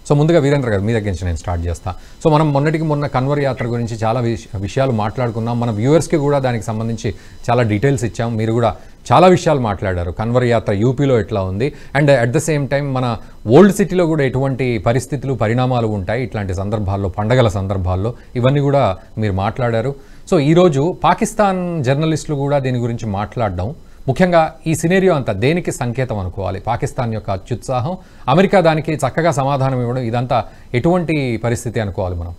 So ముందుగా వీరేంద్ర గారు మీ దగ్గర నుంచి నేను స్టార్ట్ చేస్తా. సో మనం మొన్నటికి మొన్న కన్వర్ యాత్ర గురించి చాలా విషయాలు మాట్లాడుకున్నాం. మన వ్యూవర్స్కి కూడా దానికి సంబంధించి చాలా డీటెయిల్స్ ఇచ్చాం. మీరు కూడా చాలా విషయాలు మాట్లాడారు. కన్వర్ యాత్ర యూపీలో ఎట్లా ఉంది and at the same time మన ఓల్డ్ సిటీలో కూడా ఎటువంటి పరిస్థితులు పరిణామాలు ఉంటాయి ఇట్లాంటి సందర్భాల్లో, పండగల సందర్భాల్లో, ఇవన్నీ కూడా మీరు మాట్లాడారు. సో ఈరోజు పాకిస్తాన్ జర్నలిస్టులు కూడా దీని గురించి మాట్లాడడం, ముఖ్యంగా ఈ సినేరియో అంతా దేనికి సంకేతం అనుకోవాలి? పాకిస్తాన్ యొక్క అత్యుత్సాహం, అమెరికా దానికి చక్కగా సమాధానం ఇవ్వడం, ఇదంతా ఎటువంటి పరిస్థితి అనుకోవాలి మనం?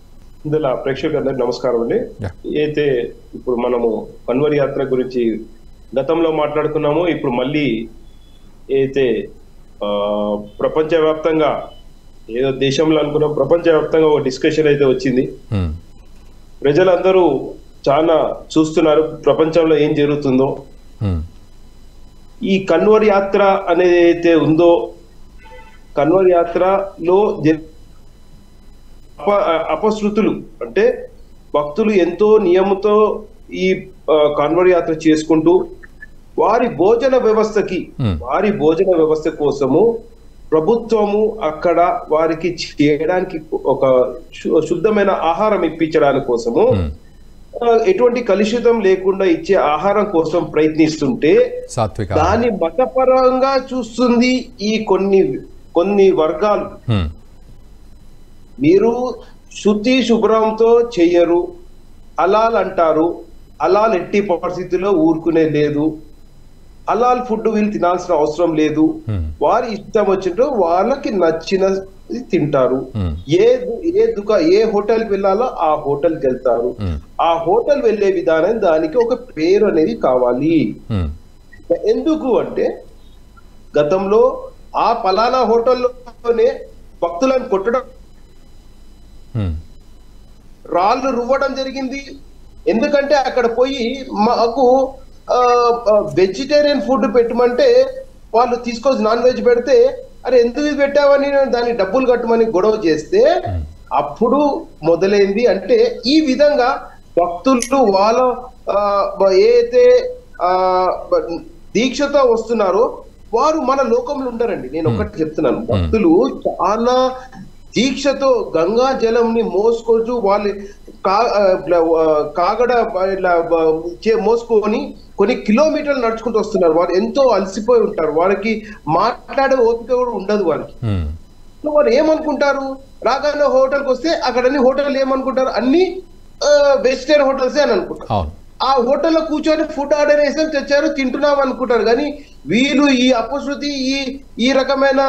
ఇందులో ప్రేక్షకులందరికీ నమస్కారం అండి. అయితే ఇప్పుడు మనము కన్వర్ యాత్ర గురించి గతంలో మాట్లాడుకున్నాము. ఇప్పుడు మళ్ళీ అయితే ప్రపంచవ్యాప్తంగా ఏదో దేశంలో అనుకున్నాం, ప్రపంచవ్యాప్తంగా ఒక డిస్కషన్ అయితే వచ్చింది. ప్రజలందరూ చాలా చూస్తున్నారు ప్రపంచంలో ఏం జరుగుతుందో. ఈ కన్వర్ యాత్ర అనేది అయితే ఉందో, కన్వర్ యాత్రలో అపశృతులు అంటే భక్తులు ఎంతో నియమంతో ఈ కన్వర్ యాత్ర చేసుకుంటూ వారి భోజన వ్యవస్థ కోసము ప్రభుత్వము అక్కడ వారికి చేయడానికి ఒక శుద్ధమైన ఆహారం ఇప్పించడానికి కోసము, ఎటువంటి కలుషితం లేకుండా ఇచ్చే ఆహారం కోసం ప్రయత్నిస్తుంటే దాన్ని మతపరంగా చూస్తుంది ఈ కొన్ని వర్గాలు. మీరు శుద్ధి శుభ్రంతో చెయ్యరు, హలాల్ అంటారు. హలాల్ ఎట్టి పరిస్థితుల్లో ఊరుకునే లేదు. హలాల్ ఫుడ్ వీళ్ళు తినాల్సిన అవసరం లేదు. వారి ఇష్టం వచ్చినట్టు వాళ్ళకి నచ్చిన తింటారు. ఏ హోటల్ కి వెళ్ళాలో ఆ హోటల్ కి వెళ్తారు. ఆ హోటల్ వెళ్లే విధానం దానికి ఒక పేరు అనేది కావాలి. ఎందుకు అంటే గతంలో ఆ పలానా హోటల్లోనే భక్తులను కొట్టడం, రాళ్ళు రువ్వడం జరిగింది. ఎందుకంటే అక్కడ పోయి మాకు వెజిటేరియన్ ఫుడ్ పెట్టమంటే వాళ్ళు తీసుకొచ్చి నాన్ వెజ్ పెడితే, అరే ఎందుకు పెట్టావని దాన్ని డబ్బులు కట్టమని గొడవ చేస్తే అప్పుడు మొదలైంది. అంటే ఈ విధంగా భక్తులు వాళ్ళ ఏదైతే దీక్షతో వస్తున్నారో వారు మన లోకంలో ఉండరండి. నేను ఒకటి చెప్తున్నాను, భక్తులు చాలా దీక్షతో గంగా జలంని మోసుకొచ్చు వాళ్ళు కాగడ మోసుకొని కొన్ని కిలోమీటర్లు నడుచుకుంటూ వస్తున్నారు. వారు ఎంతో అలసిపోయి ఉంటారు. వారికి మాట్లాడే ఓపిక కూడా ఉండదు వారికి. వారు ఏమనుకుంటారు, రాగానే హోటల్కి వస్తే అక్కడ అన్ని హోటల్ ఏమనుకుంటారు, అన్ని వెజిటేరియన్ హోటల్సే అని అనుకుంటారు. ఆ హోటల్లో కూర్చొని ఫుడ్ ఆర్డర్ చేసాం, తెచ్చారు, తింటున్నాం అనుకుంటారు. కానీ వీళ్ళు ఈ అపశృతి ఈ రకమైన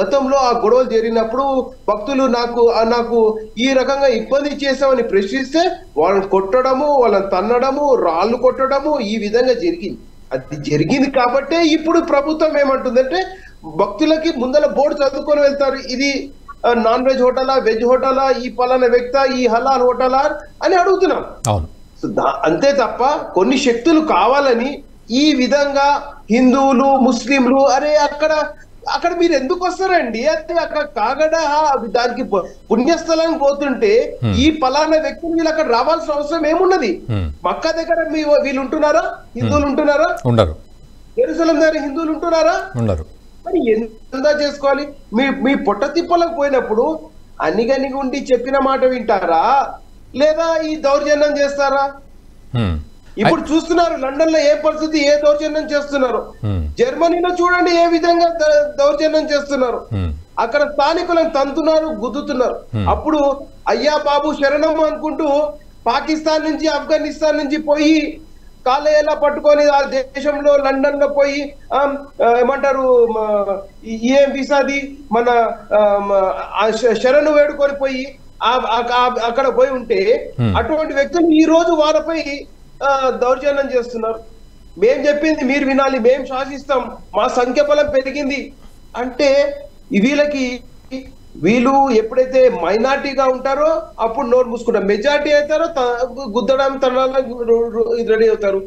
గతంలో ఆ గొడవలు జరిగినప్పుడు భక్తులు నాకు ఈ రకంగా ఇబ్బంది చేసామని ప్రశ్నిస్తే వాళ్ళని కొట్టడము, వాళ్ళని తన్నడము, రాళ్ళు కొట్టడము ఈ విధంగా జరిగింది. అది జరిగింది కాబట్టే ఇప్పుడు ప్రభుత్వం ఏమంటుందంటే భక్తులకి ముందర బోర్డు చదువుకొని వెళ్తారు, ఇది నాన్ వెజ్ హోటలా, వెజ్ హోటలా, ఈ పలానా వ్యక్త, ఈ హలాల్ హోటలా అని అడుగుతున్నాం. అంతే తప్ప కొన్ని శక్తులు కావాలని ఈ విధంగా హిందువులు, ముస్లింలు అరే అక్కడ మీరు ఎందుకు వస్తారండి, అంటే అక్కడ కాగడ దానికి పుణ్యస్థలానికి పోతుంటే ఈ పలానా వ్యక్తులు వీళ్ళు అక్కడ రావాల్సిన అవసరం ఏమున్నది? మక్కా దగ్గర వీళ్ళు ఉంటున్నారా? హిందువులు ఉంటున్నారా? ఉండరు. జెరూసలేం దగ్గర హిందువులు ఉంటున్నారా? ఉండరు. మరి ఎంత చేసుకోవాలి? మీ పొట్ట తిప్పలకు పోయినప్పుడు అనిగనిగి ఉండి చెప్పిన మాట వింటారా, లేదా ఈ దౌర్జన్యం చేస్తారా? ఇప్పుడు చూస్తున్నారు లండన్ లో ఏ పరిస్థితి, ఏ దౌర్జన్యం చేస్తున్నారు. జర్మనీలో చూడండి ఏ విధంగా దౌర్జన్యం చేస్తున్నారు. అక్కడ స్థానికులను తంతున్నారు, గుద్దుతున్నారు. అప్పుడు అయ్యా బాబు శరణం అనుకుంటూ పాకిస్తాన్ నుంచి, ఆఫ్ఘనిస్తాన్ నుంచి పోయి కాలేలా పట్టుకొని ఆ దేశంలో లండన్ లో పోయి ఏమంటారు ఏం వీసాది మన శరణు వేడుకొని పోయి అక్కడ పోయి ఉంటే అటువంటి వ్యక్తులు ఈ రోజు వారిపై దౌర్జన్యం చేస్తున్నారు. మేం చెప్పింది మీరు వినాలి, మేం శాసిస్తాం, మా సంఖ్యాబలం పెరిగింది అంటే వీళ్ళు ఎప్పుడైతే మైనార్టీగా ఉంటారో అప్పుడు నోరు మూసుకుంటారు, మెజార్టీ అవుతారో గుద్దడం రెడీ అవుతారు.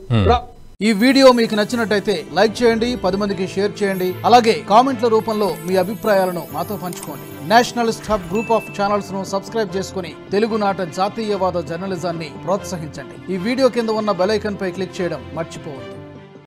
ఈ వీడియో మీకు నచ్చినట్టయితే లైక్ చేయండి, 10 మందికి షేర్ చేయండి. అలాగే కామెంట్ల రూపంలో మీ అభిప్రాయాలను మాతో పంచుకోండి. Nationalist hub group of channels ను సబ్స్క్రైబ్ చేసుకుని తెలుగునాట జాతీయవాద జర్నలిజాన్ని ప్రోత్సహించండి. ఈ వీడియో కింద ఉన్న బెల్ ఐకాన్ పై క్లిక్ చేయడం మర్చిపోవద్దు.